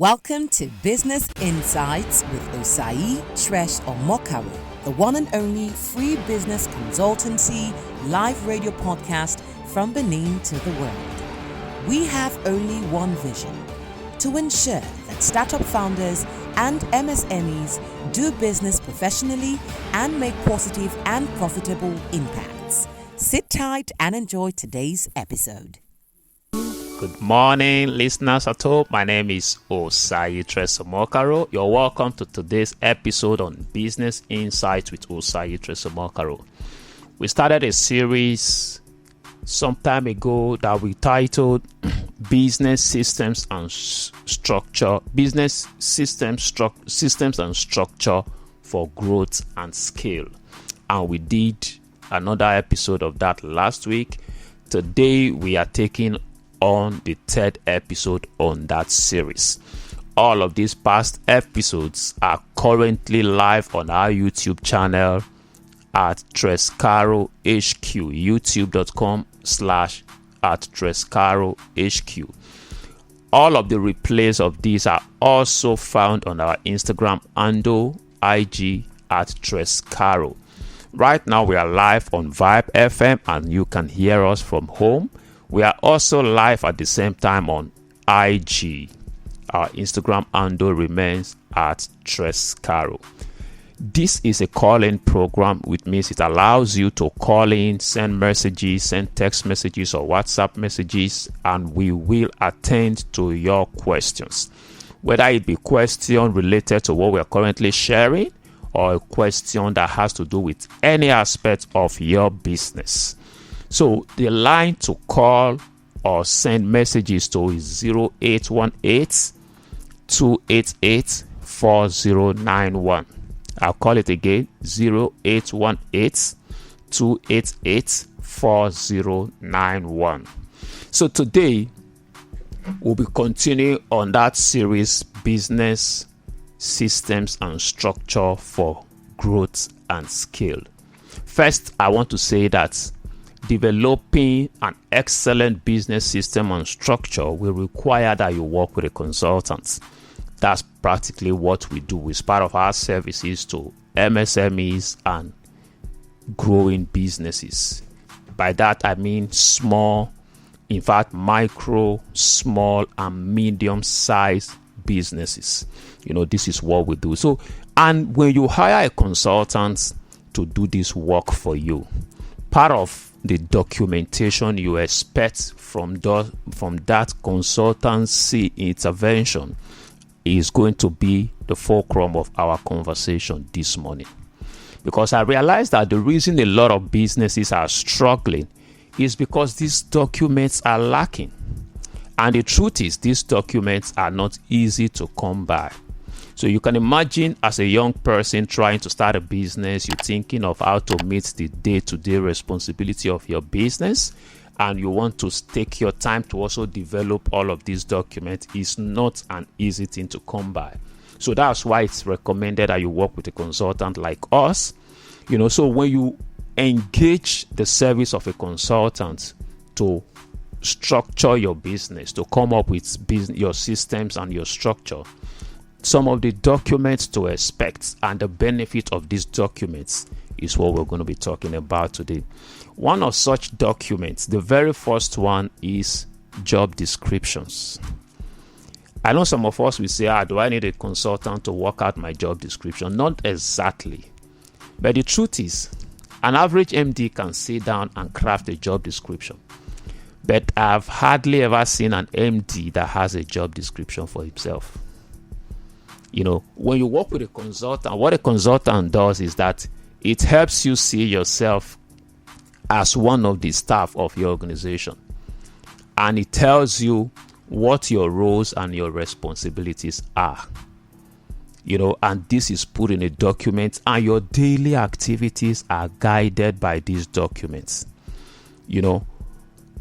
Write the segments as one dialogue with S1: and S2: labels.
S1: Welcome to Business Insights with Osayi Tres Omokaro, the one and only free business consultancy live radio podcast from Benin to the world. We have only one vision: to ensure that startup founders and MSMEs do business professionally and make positive and profitable impacts. Sit tight and enjoy today's episode.
S2: Good morning, listeners at home. My name is Osayi Tres Omokaro. You're welcome to today's episode on Business Insights with Osayi Tres Omokaro. We started a series some time ago that we titled Business Systems and Structure, Business Systems and Structure for Growth and Scale. And we did another episode of that last week. Today we are taking on the third episode on that series. All of these past episodes are currently live on our YouTube channel at Trescaro HQ, youtube.com/@TrescaroHQ. All of the replays of these are also found on our Instagram handle, IG @Trescaro. Right now we are live on Vibe FM and you can hear us from home. We are also live at the same time on IG. Our Instagram handle remains at Trescaro. This is a call-in program, which means it allows you to call in, send messages, send text messages or WhatsApp messages, and we will attend to your questions. Whether it be question related to what we are currently sharing or a question that has to do with any aspect of your business. So the line to call or send messages to is 0818-288-4091. I'll call it again, 0818-288-4091. So today, we'll be continuing on that series, Business Systems and Structure for Growth and Scale. First, I want to say that developing an excellent business system and structure will require that you work with a consultant. That's practically what we do. It's part of our services to MSMEs and growing businesses. By that, I mean small, in fact, micro, small, and medium-sized businesses. This is what we do. So, and when you hire a consultant to do this work for you, part of the documentation you expect from that consultancy intervention is going to be the fulcrum of our conversation this morning. Because I realize that the reason a lot of businesses are struggling is because these documents are lacking. And the truth is, these documents are not easy to come by. So you can imagine, as a young person trying to start a business, you're thinking of how to meet the day-to-day responsibility of your business, and you want to take your time to also develop all of these documents. It's not an easy thing to come by. So that's why it's recommended that you work with a consultant like us. So when you engage the service of a consultant to structure your business, to come up with your systems and your structure, some of the documents to expect and the benefit of these documents is what we're going to be talking about today. One of such documents, the very first one, is job descriptions. I know some of us will say, do I need a consultant to work out my job description? Not exactly. But the truth is, an average MD can sit down and craft a job description. But I've hardly ever seen an MD that has a job description for himself. When you work with a consultant, what a consultant does is that it helps you see yourself as one of the staff of your organization. And it tells you what your roles and your responsibilities are. And this is put in a document, and your daily activities are guided by these documents.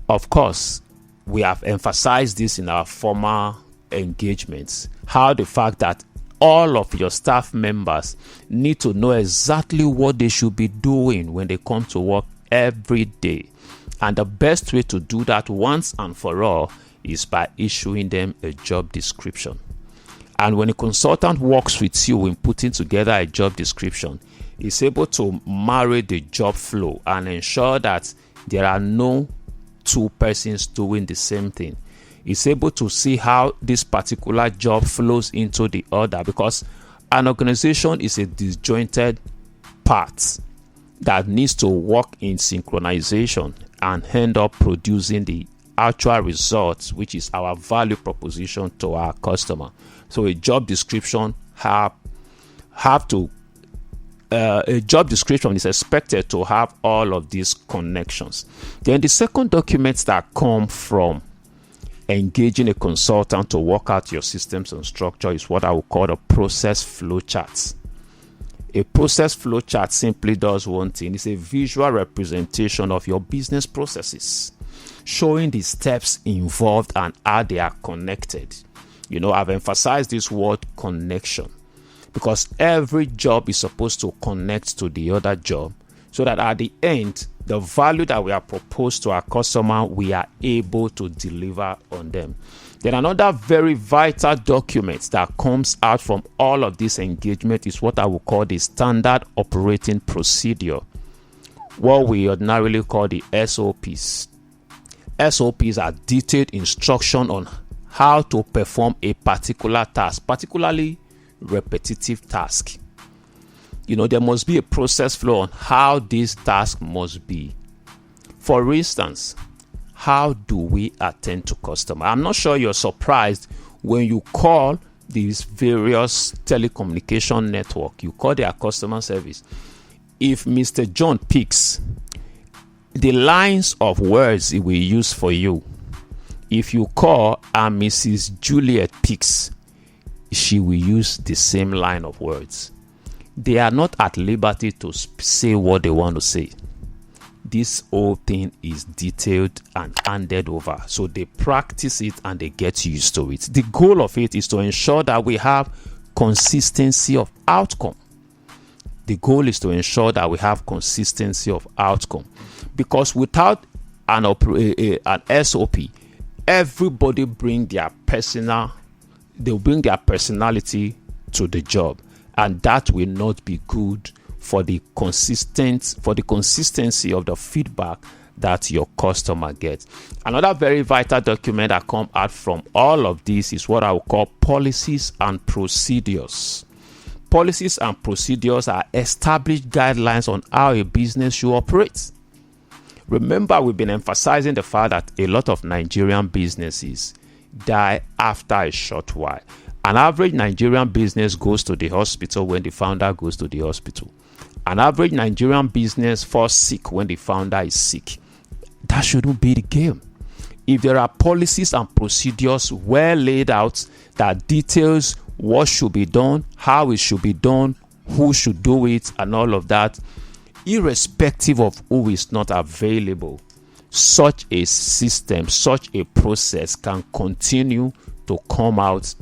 S2: Of course, we have emphasized this in our former engagements, how the fact that all of your staff members need to know exactly what they should be doing when they come to work every day. And the best way to do that once and for all is by issuing them a job description. And when a consultant works with you in putting together a job description, is able to marry the job flow and ensure that there are no two persons doing the same thing. Is able to see how this particular job flows into the other, because an organization is a disjointed part that needs to work in synchronization and end up producing the actual results, which is our value proposition to our customer. So a job description a job description is expected to have all of these connections. Then the second documents that come from engaging a consultant to work out your systems and structure is what I would call a process flow chart. A process flow chart simply does one thing. It's a visual representation of your business processes, showing the steps involved and how they are connected. I've emphasized this word connection because every job is supposed to connect to the other job, so that at the end, the value that we are proposed to our customer, we are able to deliver on them. Then another very vital document that comes out from all of this engagement is what I would call the standard operating procedure, what we ordinarily call the SOPs. SOPs are detailed instruction on how to perform a particular task, particularly repetitive task. There must be a process flow on how this task must be. For instance, how do we attend to customer? I'm not sure you're surprised when you call these various telecommunication network, you call their customer service. If Mr. John picks, the lines of words he will use for you. If you call and Mrs. Juliet picks, she will use the same line of words. They are not at liberty to say what they want to say. This whole thing is detailed and handed over. So they practice it and they get used to it. The goal of it is to ensure that we have consistency of outcome. The goal is to ensure that we have consistency of outcome. Because without an SOP, everybody they'll bring their personality to the job. And that will not be good for the consistency of the feedback that your customer gets. Another very vital document that comes out from all of this is what I would call policies and procedures. Policies and procedures are established guidelines on how a business should operate. Remember, we've been emphasizing the fact that a lot of Nigerian businesses die after a short while. An average Nigerian business goes to the hospital when the founder goes to the hospital. An average Nigerian business falls sick when the founder is sick. That shouldn't be the game. If there are policies and procedures well laid out that details what should be done, how it should be done, who should do it, and all of that, irrespective of who is not available, such a system, such a process can continue to come out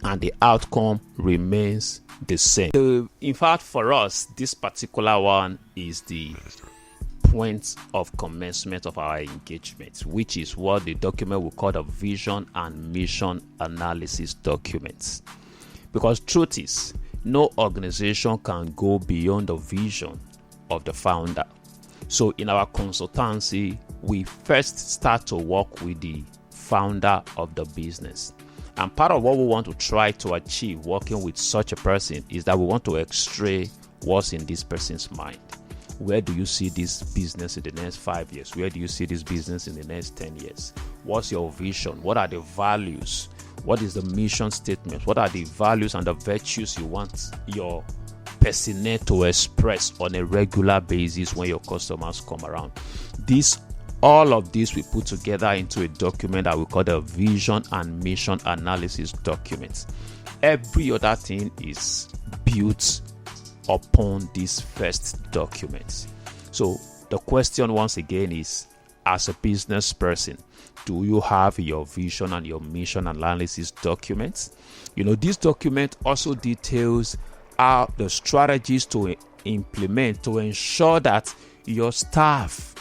S2: and the outcome remains the same. In fact, for us, this particular one is the point of commencement of our engagement, which is what the document we call the vision and mission analysis documents. Because truth is, no organization can go beyond the vision of the founder. So in our consultancy, we first start to work with the founder of the business. And part of what we want to try to achieve working with such a person is that we want to extract what's in this person's mind. Where do you see this business in the next 5 years? Where do you see this business in the next 10 years? What's your vision? What are the values? What is the mission statement? What are the values and the virtues you want your personnel to express on a regular basis when your customers come around? All of this we put together into a document that we call the vision and mission analysis document. Every other thing is built upon this first document. So the question once again is, as a business person, do you have your vision and your mission analysis documents? This document also details the strategies to implement to ensure that your staff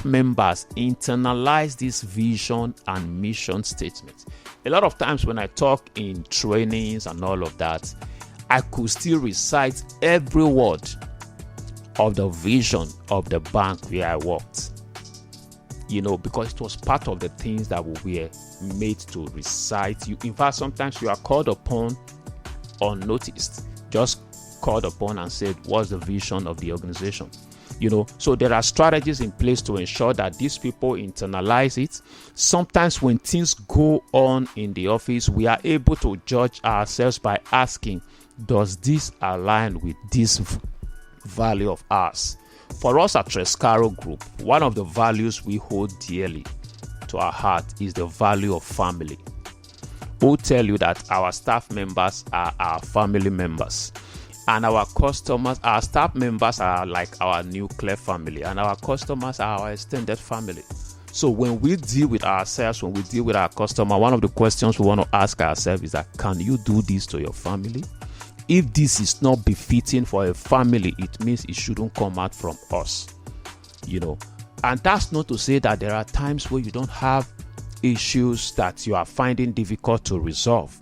S2: members internalize this vision and mission statement. a lot of times when I talk in trainings and all of that, I could still recite every word of the vision of the bank where I worked. Because it was part of the things that we were made to recite. In fact, sometimes you are called upon unnoticed, just called upon and said, what's the vision of the organization? So there are strategies in place to ensure that these people internalize it. Sometimes when things go on in the office, we are able to judge ourselves by asking, does this align with this value of ours? For us at Tres Omokaro Group, one of the values we hold dearly to our heart is the value of family. We'll tell you that our staff members are our family members, and our staff members are like our nuclear family, and our customers are our extended family. So when we deal with ourselves, when we deal with our customer, one of the questions we want to ask ourselves is that, can you do this to your family? If this is not befitting for a family, it means it shouldn't come out from us, And that's not to say that there are times where you don't have issues that you are finding difficult to resolve,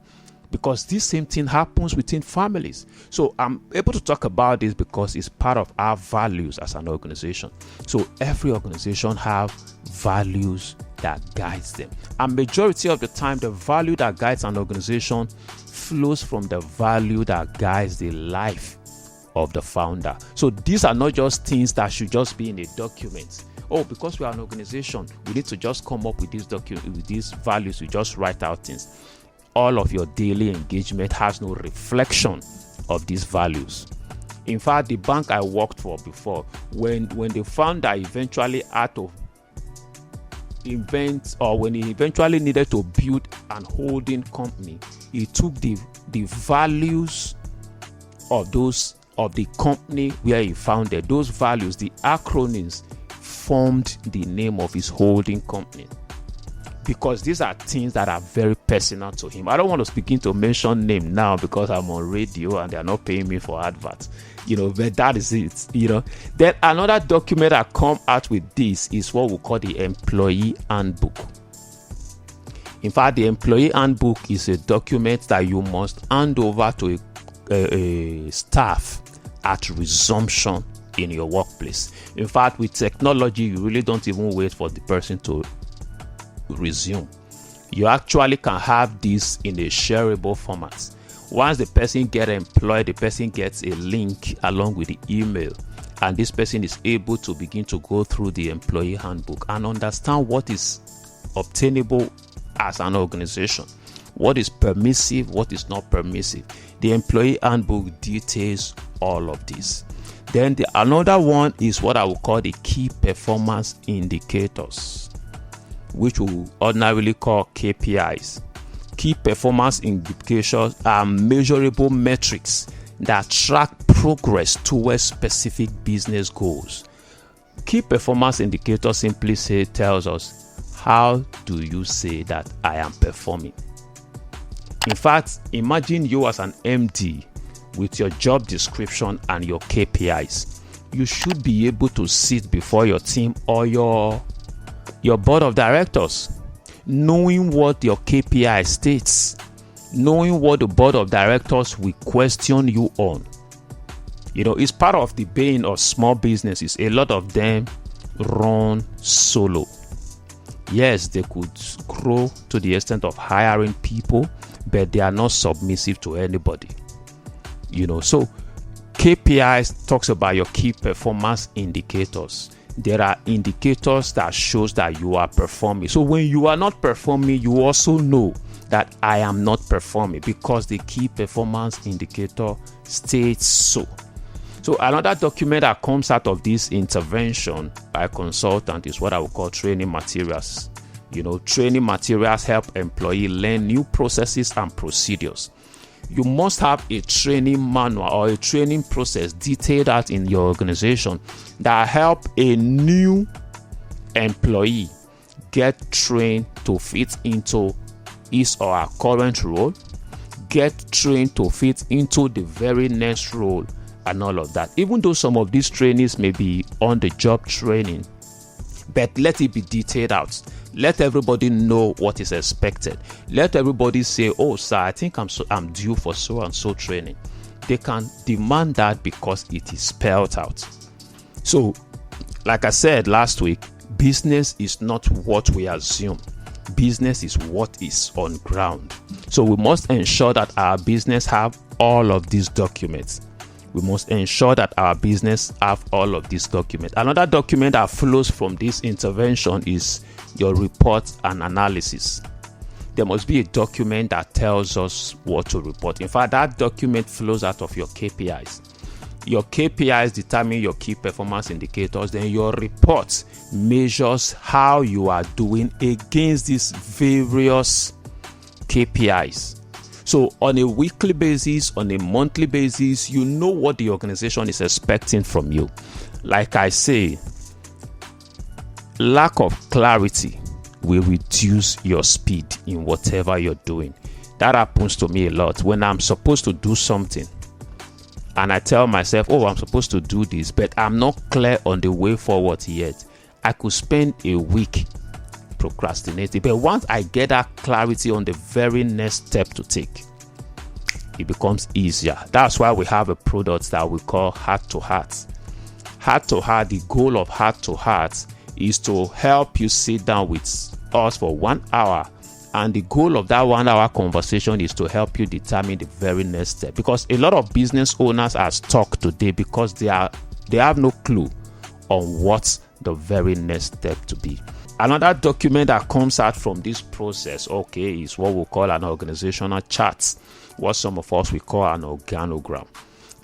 S2: because this same thing happens within families. So I'm able to talk about this because it's part of our values as an organization. So every organization have values that guides them, and majority of the time the value that guides an organization flows from the value that guides the life of the founder. So these are not just things that should just be in a document. Because we are an organization, we need to just come up with these values. We just write out things. All of your daily engagement has no reflection of these values. In fact, the bank I worked for before, when the founder eventually had to invent, or when he eventually needed to build an holding company, he took the values of the company where he founded. Those values, the acronyms, formed the name of his holding company, because these are things that are very personal to him. I don't want to begin to mention name now because I'm on radio and they are not paying me for adverts, but that is it. Then another document that come out with this is what we call the employee handbook. In fact, the employee handbook is a document that you must hand over to a staff at resumption in your workplace. In fact, with technology, you really don't even wait for the person to resume. You actually can have this in a shareable format. Once the person gets employed, the person gets a link along with the email, and this person is able to begin to go through the employee handbook and understand what is obtainable as an organization, what is permissive, what is not permissive. The employee handbook details all of this. Then another one is what I would call the key performance indicators, which we ordinarily call KPIs. Key performance indicators are measurable metrics that track progress towards specific business goals. Key performance indicators simply tells us, how do you say that I am performing? In fact, imagine you as an MD with your job description and your KPIs. You should be able to sit before your team or your board of directors, knowing what your KPI states, knowing what the board of directors will question you on. It's part of the bane of small businesses. A lot of them run solo. Yes, they could grow to the extent of hiring people, but they are not submissive to anybody. So KPIs talks about your key performance indicators. There are indicators that shows that you are performing. So when you are not performing, you also know that I am not performing, because the key performance indicator states so. So another document that comes out of this intervention by a consultant is what I would call training materials. Training materials help employees learn new processes and procedures. You must have a training manual or a training process detailed out in your organization that help a new employee get trained to fit into his or her current role, get trained to fit into the very next role, and all of that. Even though some of these trainings may be on the job training, but let it be detailed out. Let everybody know what is expected. Let everybody say, oh, sir, I think I'm due for so and so training. They can demand that because it is spelled out. So, like I said last week, business is not what we assume. Business is what is on ground. So we must ensure that our business have all of these documents. We must ensure that our business have all of these documents. Another document that flows from this intervention is your report and analysis. There must be a document that tells us what to report. In fact, that document flows out of your KPIs. Your KPIs determine your key performance indicators. Then your report measures how you are doing against these various KPIs. So on a weekly basis, on a monthly basis, you know what the organization is expecting from you. Like I say, lack of clarity will reduce your speed in whatever you're doing. That happens to me a lot. When I'm supposed to do something and I tell myself, oh, I'm supposed to do this, but I'm not clear on the way forward yet, I could spend a week procrastinating. But once I get that clarity on the very next step to take, it becomes easier. That's why we have a product that we call Heart to Heart. Heart to Heart, the goal of Heart to Heart is to help you sit down with us for 1 hour, and the goal of that 1 hour conversation is to help you determine the very next step. Because a lot of business owners are stuck today because they have no clue on what the very next step to be. Another document that comes out from this process, is what we call an organizational chart, what some of us we call an organogram.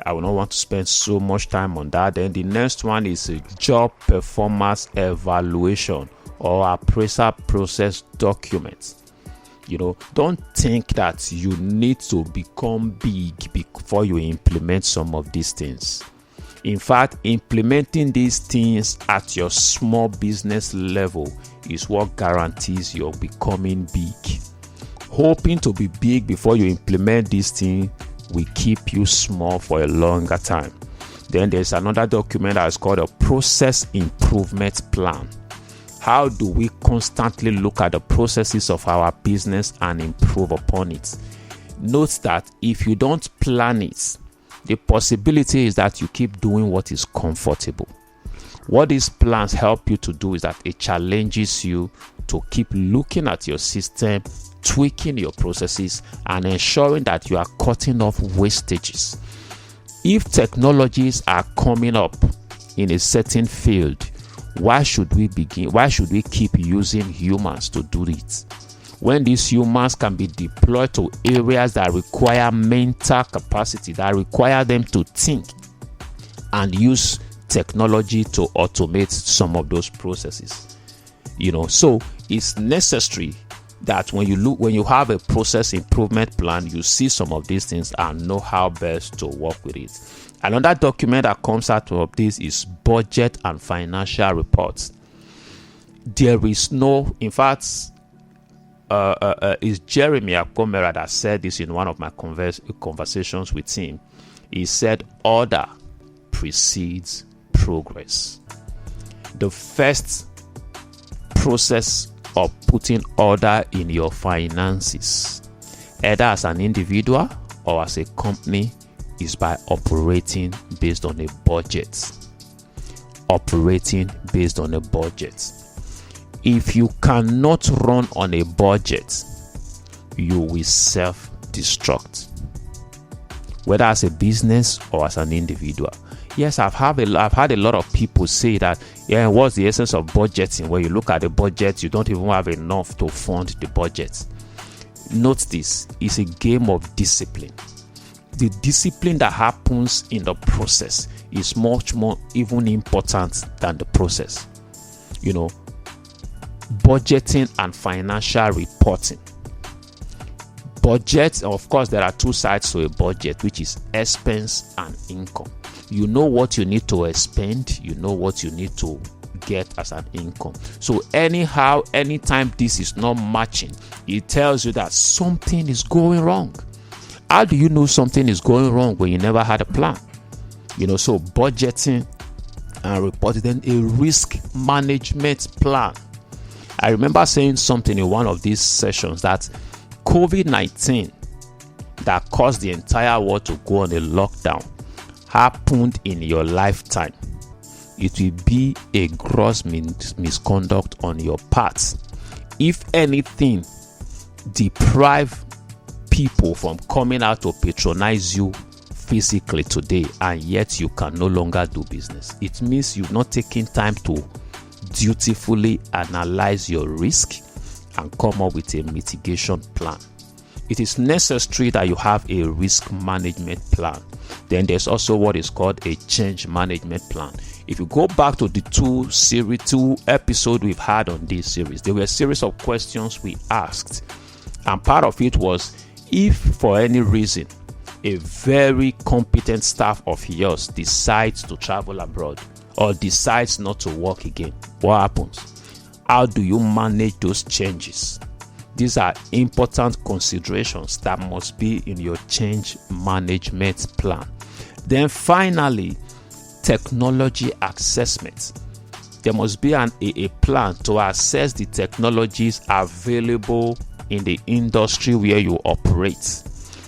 S2: I will not want to spend so much time on that. Then the next one is a job performance evaluation or appraisal process document. Don't think that you need to become big before you implement some of these things. In fact, implementing these things at your small business level is what guarantees you're becoming big. Hoping to be big before you implement these things will keep you small for a longer time. Then there's another document that is called a process improvement plan. How do we constantly look at the processes of our business and improve upon it? Note that if you don't plan it, the possibility is that you keep doing what is comfortable. What these plans help you to do is that it challenges you to keep looking at your system, tweaking your processes, and ensuring that you are cutting off wastages. If technologies are coming up in a certain field, why should we keep using humans to do it, when these humans can be deployed to areas that require mental capacity, that require them to think and use technology to automate some of those processes? So it's necessary that when you have a process improvement plan, you see some of these things and know how best to work with it. Another document that comes out of this is budget and financial reports. There is no, in fact, it's Jeremy Akomera that said this in one of my conversations with him. He said, order precedes progress. The first process of putting order in your finances, either as an individual or as a company, is by operating based on a budget. Operating based on a budget. If you cannot run on a budget, you will self-destruct, whether as a business or as an individual. Yes, I've had a lot of people say that, what's the essence of budgeting? When you look at the budget, you don't even have enough to fund the budget. Note this, it's a game of discipline. The discipline that happens in the process is much more even important than the process. Budgeting and financial reporting. Budget, of course, there are two sides to a budget, which is expense and income. You know what you need to expend, you know what you need to get as an income. So anytime this is not matching, it tells you that something is going wrong. How do you know something is going wrong when you never had a plan? So budgeting and reporting, then a risk management plan. I remember saying something in one of these sessions that COVID-19 that caused the entire world to go on a lockdown happened in your lifetime. It will be a gross misconduct on your part. If anything, deprive people from coming out to patronize you physically today, and yet you can no longer do business. It means you've not taken time to dutifully analyze your risk and come up with a mitigation plan. It is necessary that you have a risk management plan. Then there's also what is called a change management plan. If you go back to the two episodes we've had on this series, there were a series of questions we asked, and part of it was, if for any reason a very competent staff of yours decides to travel abroad or decides not to work again, what happens? How do you manage those changes? These are important considerations that must be in your change management plan. Then finally, technology assessment. There must be a plan to assess the technologies available in the industry where you operate.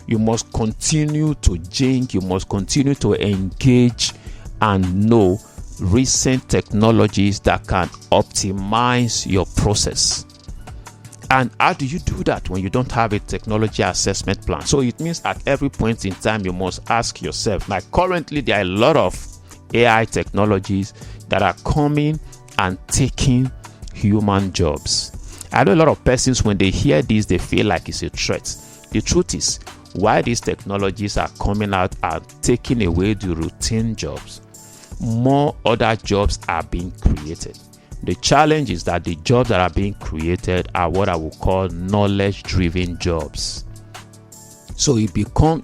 S2: You must continue to change, you must continue to engage and know recent technologies that can optimize your process. And how do you do that when you don't have a technology assessment plan? So it means at every point in time, you must ask yourself, like currently there are a lot of AI technologies that are coming and taking human jobs. I know a lot of persons, when they hear this, they feel like it's a threat. The truth is, while these technologies are coming out and taking away the routine jobs, more other jobs are being created. The challenge is that the jobs that are being created are what I would call knowledge-driven jobs. So you become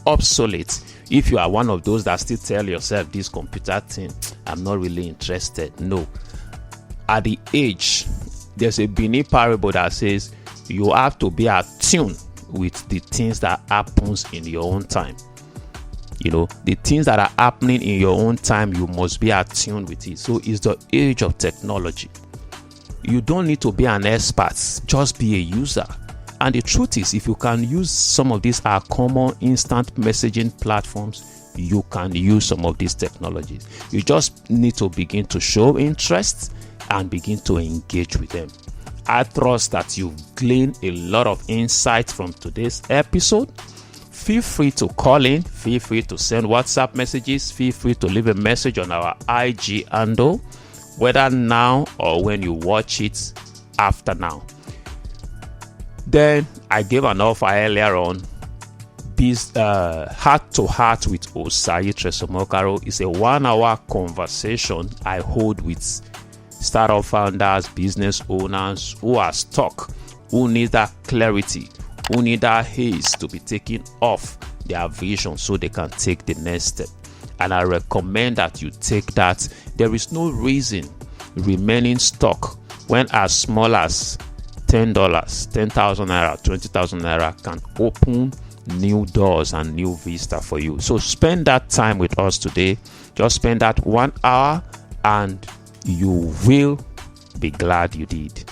S2: obsolete if you are one of those that still tell yourself, this computer thing, I'm not really interested. No. At the age, there's a Benin parable that says you have to be attuned with the things that happens in your own time. You know, the things that are happening in your own time, you must be attuned with it. So it's the age of technology. You don't need to be an expert, just be a user. And the truth is, if you can use some of these common instant messaging platforms, you can use some of these technologies. You just need to begin to show interest and begin to engage with them. I trust that you've gleaned a lot of insights from today's episode. Feel free to call in, feel free to send WhatsApp messages, feel free to leave a message on our IG handle, whether now or when you watch it after now. Then I gave an offer earlier on. Heart to Heart with Osayi Tres Omokaro is a 1-hour conversation I hold with startup founders, business owners who are stuck, who need that clarity, who need that haze to be taken off their vision so they can take the next step. And I recommend that you take that. There is no reason remaining stuck when as small as $10, 10,000 naira, 20,000 naira can open new doors and new vista for you. So spend that time with us today. Just spend that 1 hour and you will be glad you did.